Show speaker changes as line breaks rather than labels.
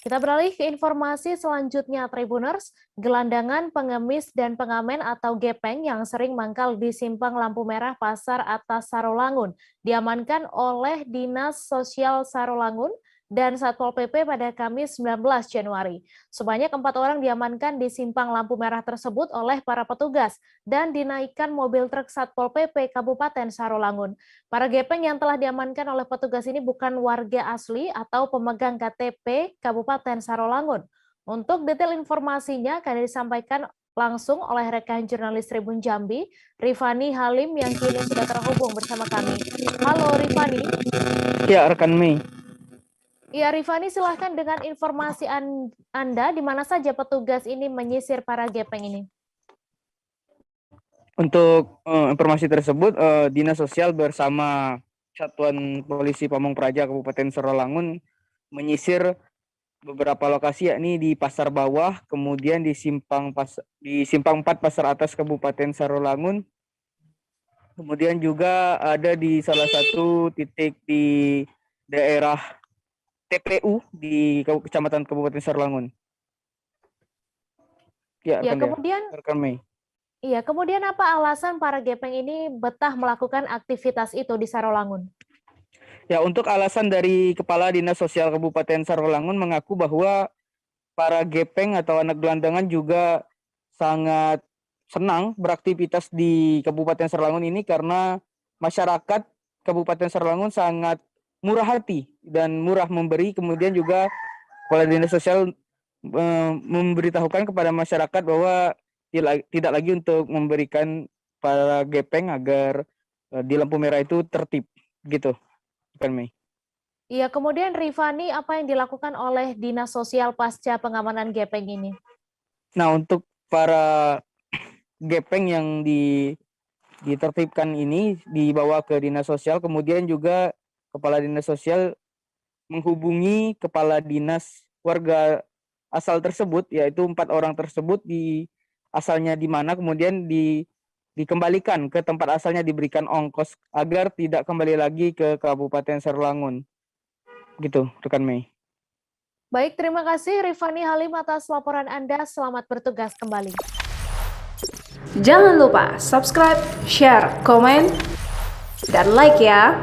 Kita beralih ke informasi selanjutnya, Tribuners. Gelandangan, pengemis, dan pengamen atau gepeng yang sering mangkal di Simpang Lampu Merah Pasar Atas Sarolangun diamankan oleh Dinas Sosial Sarolangun dan Satpol PP pada Kamis 19 Januari. Sebanyak 4 orang diamankan di Simpang Lampu Merah tersebut oleh para petugas dan dinaikkan mobil truk Satpol PP Kabupaten Sarolangun. Para gepeng yang telah diamankan oleh petugas ini bukan warga asli atau pemegang KTP Kabupaten Sarolangun. Untuk detail informasinya akan disampaikan langsung oleh rekan jurnalis Tribun Jambi, Rifani Halim yang kini sudah terhubung bersama kami. Halo Rifani.
Ya, rekan Mei.
Ya Rifani, silahkan dengan informasi Anda, di mana saja petugas ini menyisir para gepeng ini?
Untuk informasi tersebut, Dinas Sosial bersama Satuan Polisi Pamong Praja Kabupaten Sarolangun menyisir beberapa lokasi, yakni di Pasar Bawah, kemudian di Simpang 4 Pasar Atas Kabupaten Sarolangun, kemudian juga ada di salah satu titik di daerah TPU di Kecamatan Kabupaten Sarolangun. Ya, rekan Mei.
Iya, kemudian apa alasan para gepeng ini betah melakukan aktivitas itu di Sarolangun?
Ya, untuk alasan dari Kepala Dinas Sosial Kabupaten Sarolangun mengaku bahwa para gepeng atau anak gelandangan juga sangat senang beraktivitas di Kabupaten Sarolangun ini karena masyarakat Kabupaten Sarolangun sangat murah hati dan murah memberi. Kemudian juga Kepala Dinas Sosial memberitahukan kepada masyarakat bahwa tidak lagi untuk memberikan para gepeng agar di lampu merah itu tertib, gitu, kan Mei.
Iya, kemudian Rifani, apa yang dilakukan oleh Dinas Sosial pasca pengamanan gepeng ini?
Nah, untuk para gepeng yang ditertibkan ini dibawa ke Dinas Sosial, kemudian juga Kepala Dinas Sosial menghubungi Kepala Dinas warga asal tersebut, yaitu 4 orang tersebut asalnya di mana, kemudian dikembalikan ke tempat asalnya, diberikan ongkos agar tidak kembali lagi ke Kabupaten Sarolangun. Gitu, rekan Mei.
Baik, terima kasih Rifani Halim atas laporan Anda. Selamat bertugas kembali.
Jangan lupa subscribe, share, komen, dan like ya.